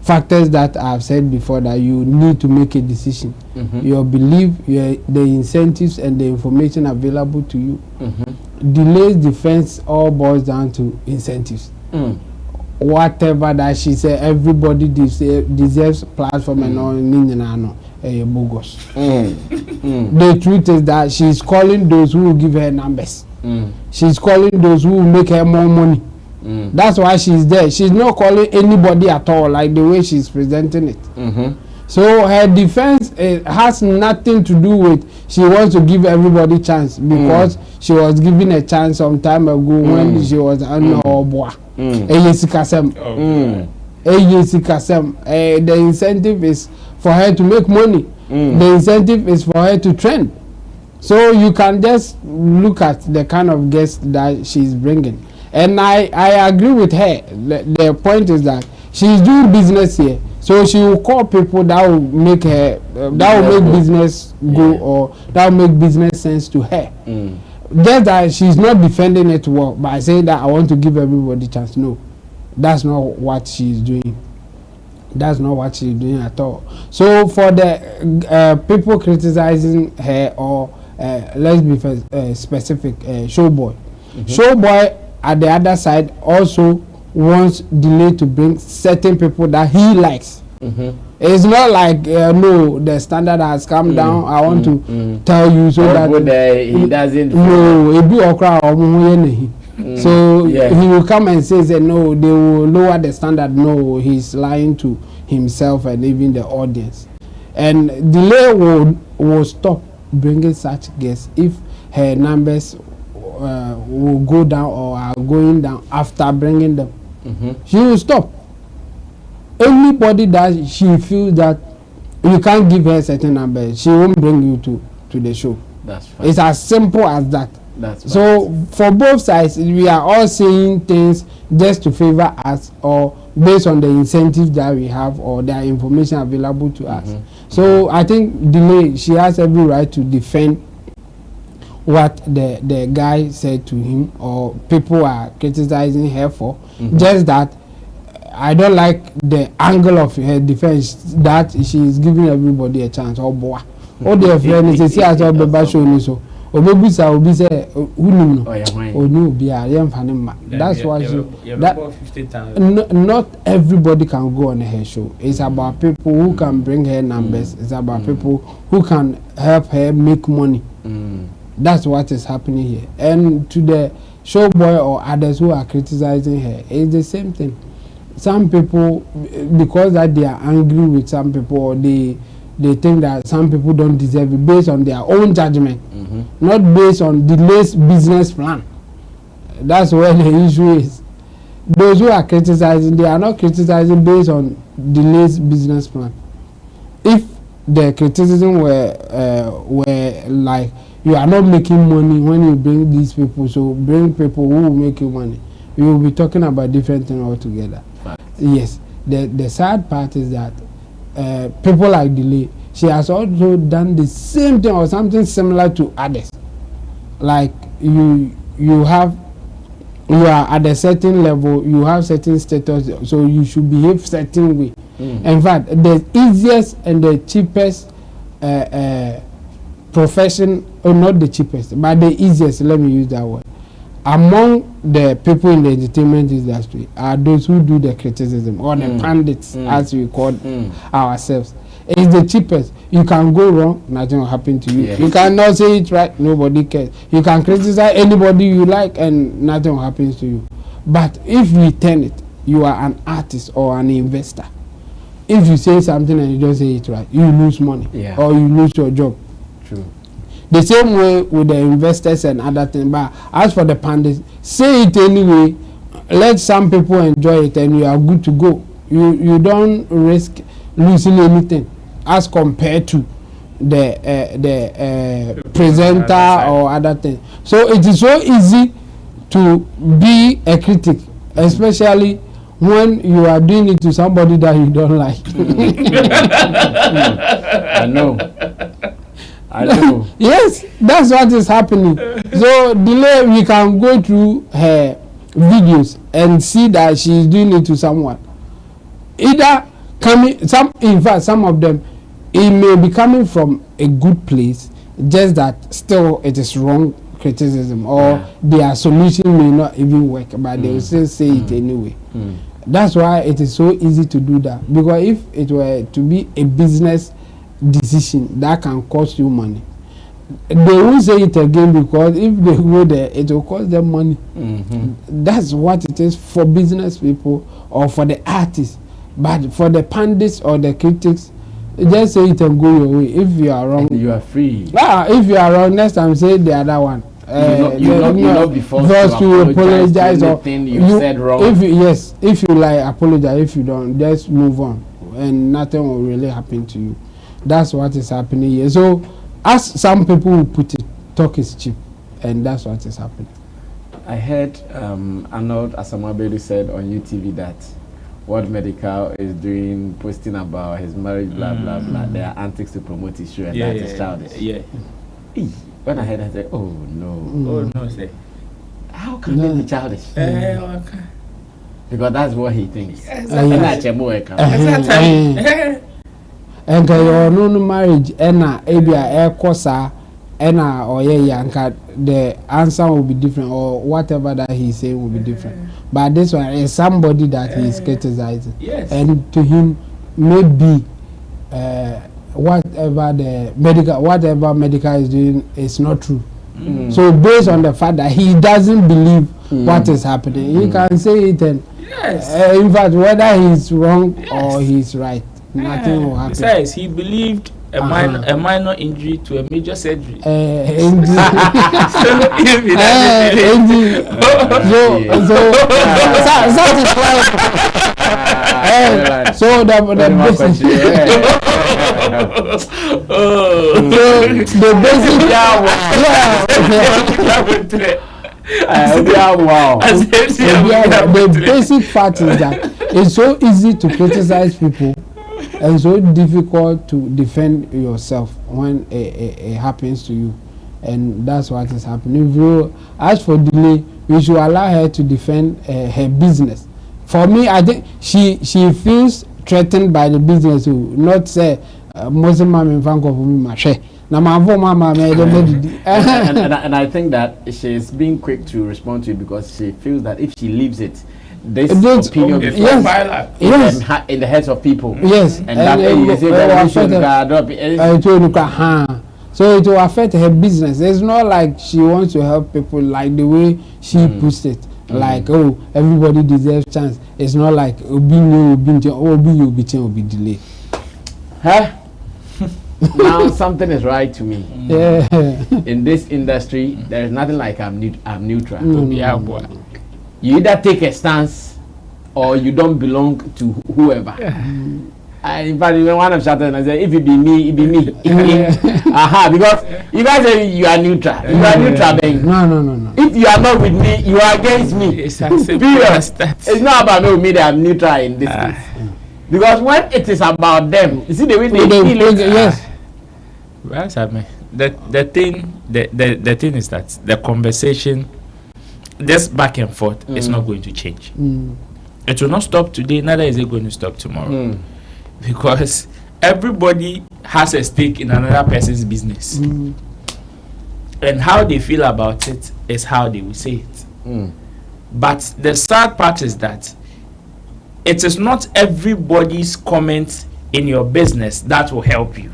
factors that I've said before, that you need to make a decision. Your belief, the incentives, and the information available to you. Delay's defense all boils down to incentives. Whatever that she said, everybody deserves platform and all, bogus. The truth is that she's calling those who will give her numbers. She's calling those who will make her more money. That's why she's there. She's not calling anybody at all, like the way she's presenting it. So her defense has nothing to do with she wants to give everybody chance, because she was given a chance some time ago when she was on Oboa. The incentive is for her to make money. The incentive is for her to trend. So you can just look at the kind of guests that she's bringing. And I agree with her. The point is that she's doing business here. So she will call people that will make her, that will make business go, or that will make business sense to her. Just that she's not defending it well by saying that I want to give everybody a chance. No, that's not what she's doing. That's not what she's doing at all. So for the people criticizing her, or let's be specific, Showboy. Showboy at the other side also wants Delay to bring certain people that he likes. It's not like no, the standard has come down. I want to tell you so that he doesn't. No, it be okra so he will come and say that no, they will lower the standard. No, he's lying to himself and even the audience. And Delay will stop bringing such guests if her numbers will go down or are going down after bringing them. She will stop. Anybody that she feels that you can't give her certain numbers, she won't bring you to the show. That's fine. It's as simple as that. That's so for both sides, we are all saying things just to favor us, or based on the incentives that we have, or the information available to us. So I think Delay, she has every right to defend what the guy said to him, or people are criticizing her for. Just that I don't like the angle of her defense, that she is giving everybody a chance. Oh boy, oh their friend is see as a baby show so. Obebusa obi say who no be a that's why not everybody can go on her show. It's about people who can bring her numbers. It's about people who can help her make money. That's what is happening here. And to the Showboy or others who are criticizing her, it's the same thing. Some people, because that they are angry with some people, or they think that some people don't deserve it based on their own judgment, not based on Delay's business plan. That's where the issue is. Those who are criticizing, they are not criticizing based on Delay's business plan. If the criticism were like, you are not making money when you bring these people, so bring people who will make you money, we will be talking about different things altogether. Yes, the sad part is that people like Delay, she has also done the same thing or something similar to others. Like you are at a certain level, you have certain status, so you should behave certain way. In fact, the easiest and the cheapest profession, or not the cheapest, but the easiest, let me use that word, among the people in the entertainment industry are those who do the criticism, or the pundits, as we call ourselves. It's the cheapest. You can go wrong, nothing will happen to you. You cannot say it right, nobody cares. You can criticize anybody you like and nothing will happen to you. But if we turn it, you are an artist or an investor. If you say something and you don't say it right, you lose money or you lose your job. True. The same way with the investors and other things. But as for the pundits, say it anyway. Let some people enjoy it and you are good to go. You don't risk losing anything as compared to the presenter or other things. So it is so easy to be a critic, especially when you are doing it to somebody that you don't like. I know. Yes, that's what is happening. So delay, we can go through her videos and see that she is doing it to someone. Either coming, in fact, some of them, it may be coming from a good place, just that still it is wrong criticism, or their solution may not even work, but they will still say it anyway. That's why it is so easy to do that, because if it were to be a business decision that can cost you money, they won't say it again, because if they go there, it will cost them money. That's what it is for business people or for the artists. But for the pundits or the critics, just say it and go your way. If you are wrong, you are free. If you are wrong, next time say the other one. You not be forced to apologize or you said wrong. If you like, apologize. If you don't, just move on, and nothing will really happen to you. That's what is happening here. So, as some people will put it, talk is cheap, and that's what is happening. I heard Arnold Asamoah said on UTV that what Medical is doing, posting about his marriage, blah blah blah. There are antics to promote his show, and that is childish. When I heard, I said, "Oh no, oh no, say, how can they be childish?" Because that's what he thinks. And your no marriage, ena ebia kosa, ena or yanka, the answer will be different, or whatever that he's saying will be different. But this one is somebody that he is criticizing, and to him maybe whatever medical is doing is not true. So based on the fact that he doesn't believe what is happening, he can say it, and in fact whether he's wrong or he's right, nothing will happen. Besides, he believed a minor injury to a major surgery. So the basic fact is that it's so easy to criticize people and so difficult to defend yourself when it happens to you, and that's what is happening. If you ask for delay, we should allow her to defend her business. For me, I think she feels threatened by the business, not say Muslim man in front of me, and I think that she is being quick to respond to it, because she feels that if she leaves it, this opinion in the heads of people. Yes, and that so it will affect her business. It's not like she wants to help people like the way she puts it. Like, oh, everybody deserves chance. It's not like be delayed. Now something is right to me. In this industry, there is nothing like I'm neutral. You either take a stance or you don't belong to whoever. In fact, even one of Shatta, and I said, if it be me, it be me. Because you guys say you are neutral. You are neutral, then. No. If you are not with me, you are against me. It's as simple as that. It's not about me that I'm neutral in this case. Because when it is about them, you see the way they feel it. Yes. Well, Sammy, the thing is that the conversation, this back and forth, is not going to change. It will not stop today, neither is it going to stop tomorrow. Because everybody has a stake in another person's business. And how they feel about it is how they will say it. But the sad part is that it is not everybody's comment in your business that will help you.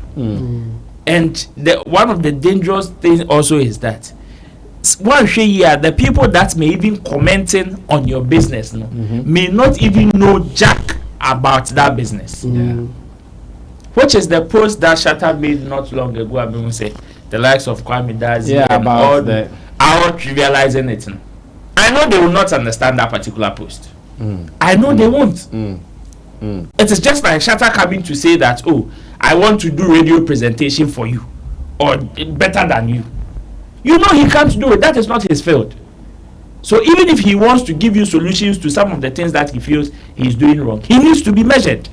And one of the dangerous things also is that the people that may even commenting on your business may not even know jack about that business. Which is the post that Shatta made not long ago. I mean, say the likes of Kwame Dazi and all are trivializing it. I know they will not understand that particular post. I know they won't. It is just like Shatta coming to say that, oh, I want to do radio presentation for you, or better than you. You know he can't do it. That is not his field. So even if he wants to give you solutions to some of the things that he feels he's doing wrong, he needs to be measured.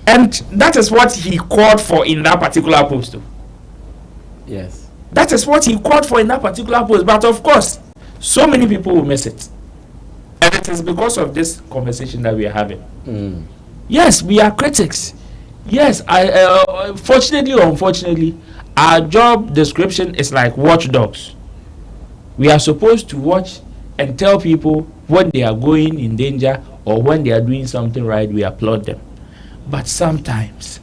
And that is what he called for in that particular post. Yes. That is what he called for in that particular post. But of course, so many people will miss it. And it is because of this conversation that we are having. Yes, we are critics. Yes, fortunately or unfortunately, our job description is like watchdogs. We are supposed to watch and tell people when they are going in danger or when they are doing something right. We applaud them. But sometimes,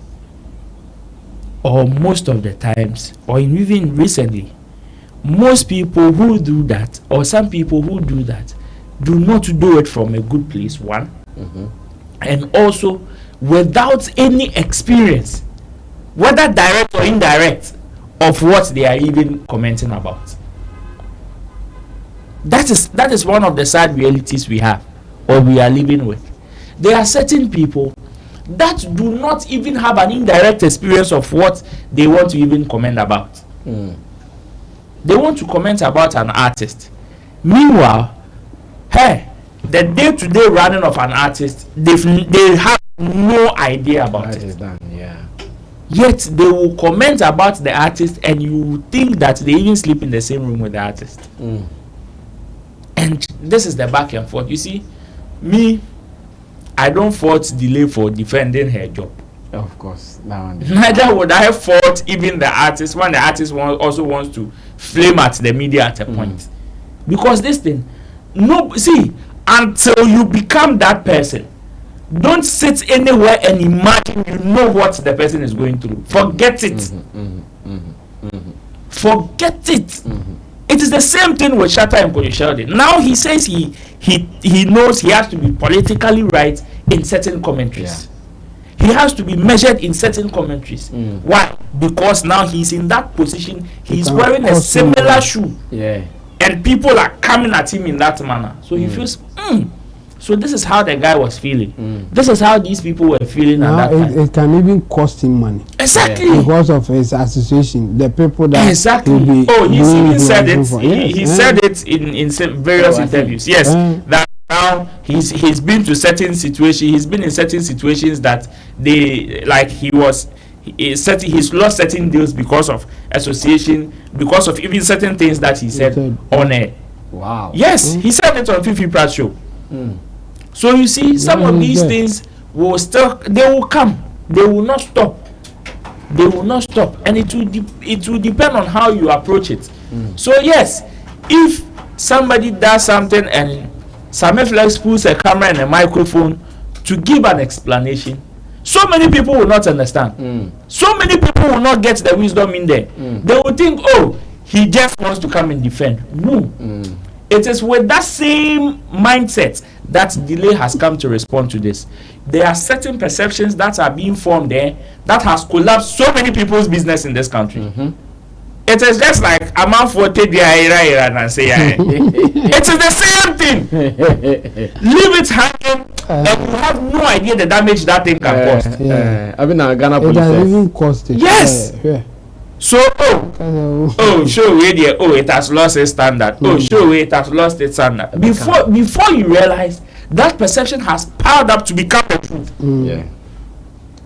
or most of the times, or even recently, most people who do that, or some people who do that, do not do it from a good place, one, and also without any experience, whether direct or indirect, of what they are even commenting about. That is one of the sad realities we have, or we are living with. There are certain people that do not even have an indirect experience of what they want to even comment about. They want to comment about an artist. Meanwhile, the day-to-day running of an artist, they have no idea about it. Yet they will comment about the artist, and you will think that they even sleep in the same room with the artist. And this is the back and forth. You see, me, I don't fault delay for defending her job. Of course. Neither would I fault even the artist when the artist also wants to flame at the media at a point. Because this thing, until you become that person, don't sit anywhere and imagine you know what the person is going through. Forget it. Forget it. It is the same thing with Shatta and Kofi. Now he says he knows he has to be politically right in certain commentaries. He has to be measured in certain commentaries. Why? Because now he's in that position. He's wearing a similar shoe. And people are coming at him in that manner. So he feels, So this is how the guy was feeling. This is how these people were feeling now at that time. It can even cost him money. Exactly. Because of his association. The people that exactly. He even said it. He said it in various interviews. Yes. That now he's been to certain situations. He's been in certain situations that he's lost certain deals because of association, because of even certain things that he said on air. Wow. Yes, he said it on Fifi Pratt show. So you see, some of these things will they will come. They will not stop. They will not stop, and it will depend on how you approach it. So yes, if somebody does something and Sammy Flex puts a camera and a microphone to give an explanation, so many people will not understand. So many people will not get the wisdom in there. They will think, oh, he just wants to come and defend. No. It is with that same mindset that delay has come to respond to this. There are certain perceptions that are being formed there that has collapsed so many people's business in this country. It is just like a man for and say it is the same thing. Leave it hanging and you have no idea the damage that thing can cause. It has even cost it. Yes. So show where there. Oh, it has lost its standard. Oh, show where it has lost its standard. Before you realize that perception has piled up to become the truth. Yeah.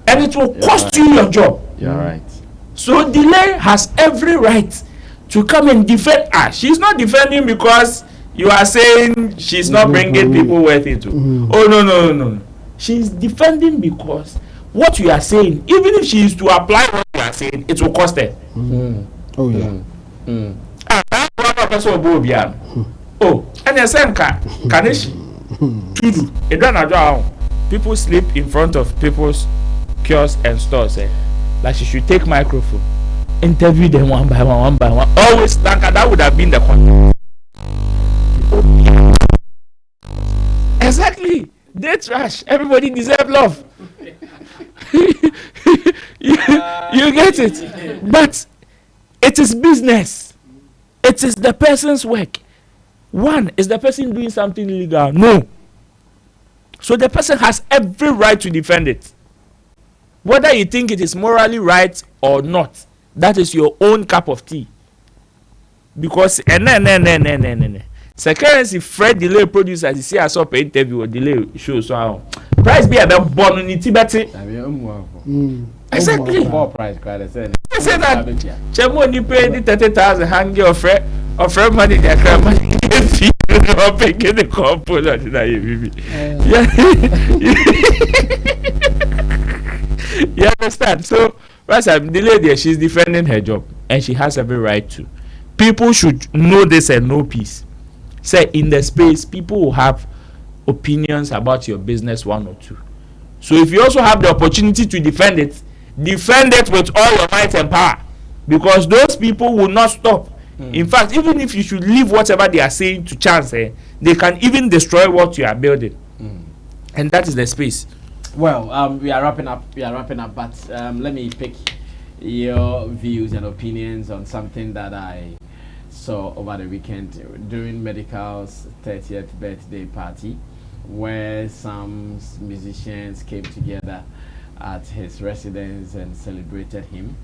And it will cost you your job. You're right. So delay has every right to come and defend her. She's not defending because you are saying she's not bringing people worth it to. Oh no. She's defending because what you are saying, even if she is to apply what you are saying, it will cost her. Oh yeah. And one person will be oh, and the same Kaneshi. People sleep in front of people's kiosks and stores. Like she should take microphone, interview them one by one. Always think that would have been the content. Exactly. They trash. Everybody deserve love. you get it. But it is business. It is the person's work. One, is the person doing something illegal? No. So the person has every right to defend it. Whether you think it is morally right or not, that is your own cup of tea. Because security Fred delay producer you see us up interview or delay show so price be about born in Tibet. Exactly. Price I said that Chemo ni pay the 30,000 hang your friend money their crime money or pay the component you understand? So once I'm delayed there, she's defending her job and she has every right to. People should know this and know peace. Say in the space, people will have opinions about your business, one or two. So if you also have the opportunity to defend it with all your might and power, because those people will not stop. In fact, even if you should leave whatever they are saying to chance, they can even destroy what you are building. And that is the space. Well, we are wrapping up, but let me pick your views and opinions on something that I saw over the weekend during Medical's 30th birthday party, where some musicians came together at his residence and celebrated him.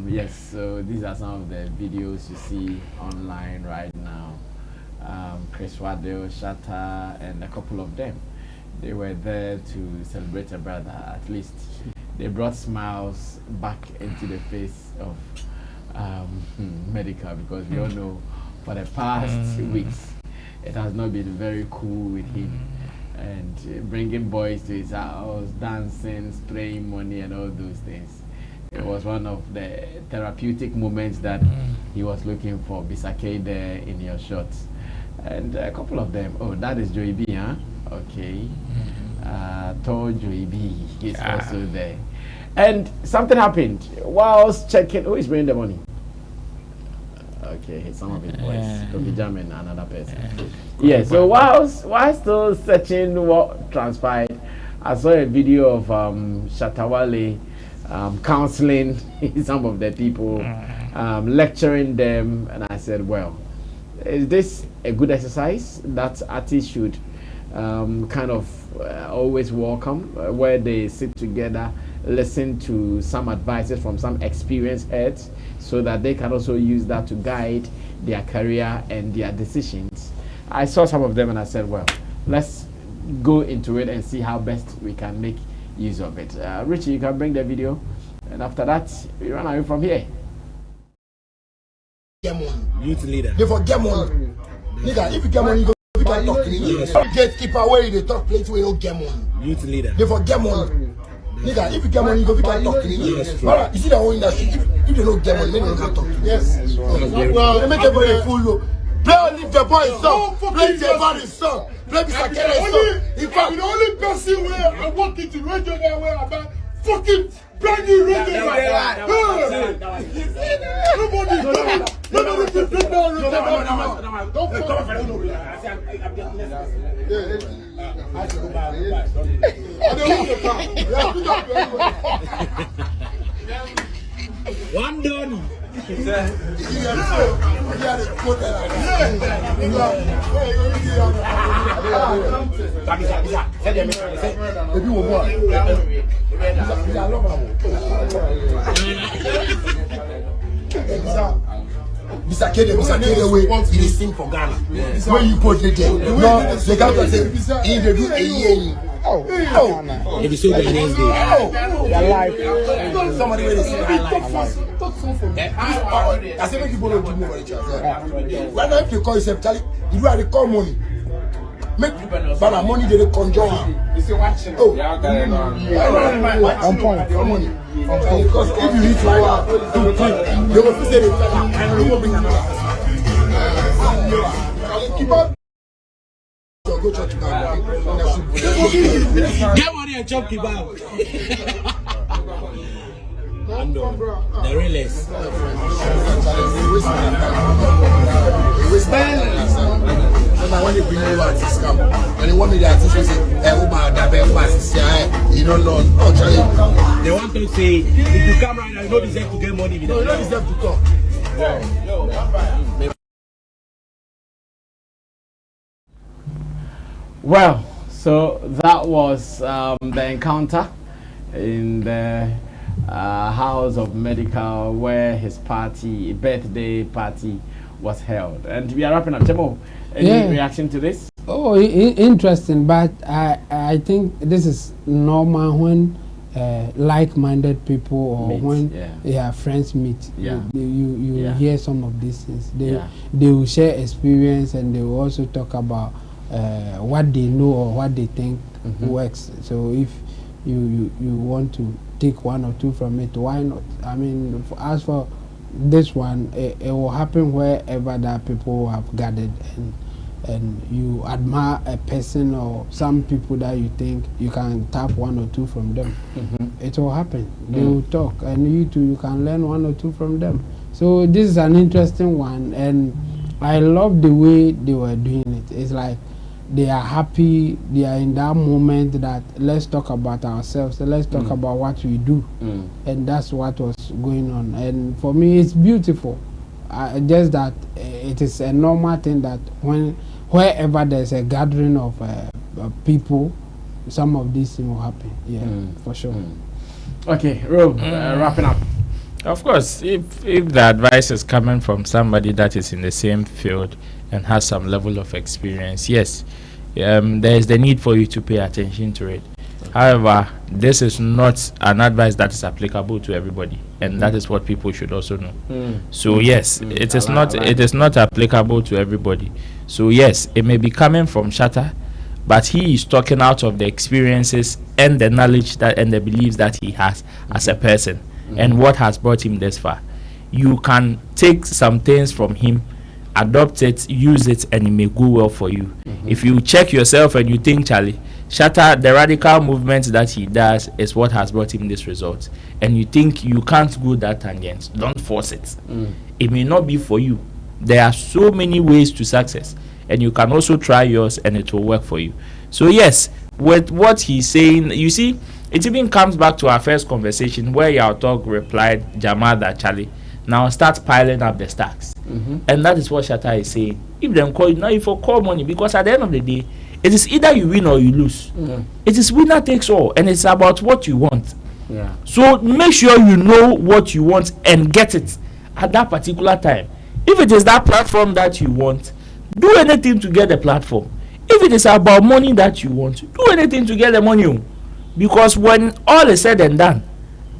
Yes, so these are some of the videos you see online right now. Chris Wale, Shatta, and a couple of them. They were there to celebrate a brother. At least they brought smiles back into the face of Medical, because we all know for the past weeks it has not been very cool with him, and bringing boys to his house, dancing, spraying money and all those things. It was one of the therapeutic moments that he was looking for. Bisake there in your shots. And a couple of them. Oh, that is Joey B, huh? Okay. Tall Joey B is also there. And something happened. Whilst checking, who is bringing the money? Okay, some of his boys. Kofi Jamar and another person. Yeah, so whilst still searching what transpired, I saw a video of Shatta Wale counseling some of the people, lecturing them, and I said, well, is this a good exercise that artists should kind of always welcome, where they sit together, listen to some advices from some experienced heads, so that they can also use that to guide their career and their decisions? I saw some of them and I said, well, let's go into it and see how best we can make use of it. Richie, you can bring the video, and after that we run away from here. Youth leader. They forget money. Nigga, if you get money, you can talk to me. Gatekeeper where they talk place where you don't get money. Youth leader. They forget money. Nigga, if you get money, you can talk to me. Alright, you see the whole industry. If they don't get money, then they can't talk to me. Yes. Well, they make everybody fool you. Play only the boy's song. Play the body's song. Play the Sakele's song. In fact, the only person where I walk into radio there where I buy fucking brand new radio. Nobody can bring down radio. Don't come for I should go back. I don't One done. Mr. Kede way, he sing for Ghana. When you put it there, no, the guy will say, he dey do a year. Oh, if you so Ghanaians day. Your life. Somebody will say, I say, make people don't give me money. Right now, if you call yourself, Charlie, you are the call money. Make but money they conjure. Oh, on point, money. Because if you reach like 2, 3, they will say they and you will bring another. Keep up. Go church now. Get money and chop kebab. The realest. When they bring you artists come, when they want me the artist to say, you don't know. Oh, Charlie. They want to say, if you come right now, you don't deserve to get money. No, you don't deserve to talk. Well, so that was the encounter in the House of Medical where his birthday party was held. And we are wrapping up. Chemo, any reaction to this? Oh, interesting, but I think this is normal when like-minded people or meet, when friends meet. You hear some of these things. They will share experience and they will also talk about what they know or what they think works. So if you want to take 1 or 2 from it, why not? I mean, as for this one, it will happen wherever that people have gathered and you admire a person or some people that you think you can tap 1 or 2 from them. It will happen. They will talk, and you too, you can learn 1 or 2 from them. So this is an interesting one, and I love the way they were doing it. It's like they are happy, they are in that moment that let's talk about ourselves, let's talk about what we do. And that's what was going on. And for me, it's beautiful. Just that it is a normal thing that wherever there's a gathering of people, some of these things will happen. For sure. Okay, Rob, wrapping up. Of course, if the advice is coming from somebody that is in the same field and has some level of experience, yes, there is the need for you to pay attention to it. However, this is not an advice that is applicable to everybody, and that is what people should also know. So yes, it is not applicable to everybody. So yes, it may be coming from Shatta, but he is talking out of the experiences and the knowledge that and the beliefs that he has as a person and what has brought him this far. You can take some things from him, adopt it, use it, and it may go well for you. If you check yourself and you think, Charlie, Shatta, the radical movement that he does is what has brought him this result, and you think you can't go that tangent, don't force it. It may not be for you. There are so many ways to success, and you can also try yours and it will work for you. So yes, with what he's saying, you see, it even comes back to our first conversation where your talk replied, Jamar, that Charlie, now start piling up the stacks. And that is what Shatta is saying. If them call you, now you for call money, because at the end of the day, it is either you win or you lose. It is winner takes all, and it's about what you want. So make sure you know what you want and get it at that particular time. If it is that platform that you want, do anything to get the platform. If it is about money that you want, do anything to get the money. Because when all is said and done,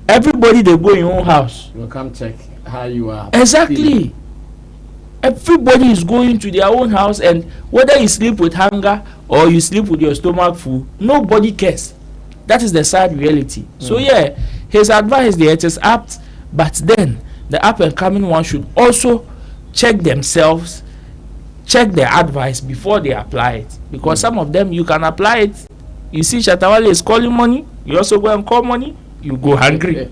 everybody they go in your own house. Will come check how you are. Exactly. Everybody is going to their own house, and whether you sleep with hunger or you sleep with your stomach full, nobody cares. That is the sad reality. So yeah, his advice there, it is apt, but then the up and coming one should also check themselves, check their advice before they apply it, because some of them you can apply it. You see, Shatta Wale is calling money, you also go and call money, you go hungry.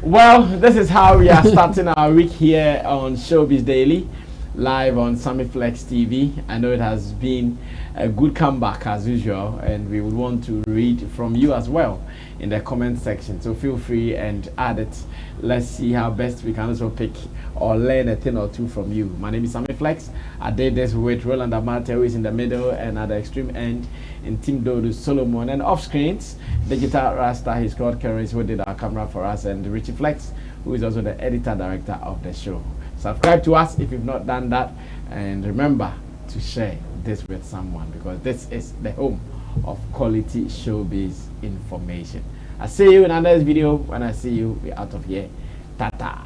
Well, this is how we are starting our week here on Showbiz Daily, live on Sammy Flex TV. I know it has been a good comeback as usual, and we would want to read from you as well in the comment section. So feel free and add it. Let's see how best we can also pick or learn a thing or two from you. My name is Sammy Flex. I did this with Roland Amate, who is in the middle, and at the extreme end in Team Dodo Solomon, and off screens Digital Rasta, his God Carries, who did our camera for us, and Richie Flex, who is also the editor director of the show. Subscribe to us if you've not done that, and remember to share this with someone, because this is the home of quality showbiz information. I see you in another video. When I see you, we're out of here. Tata.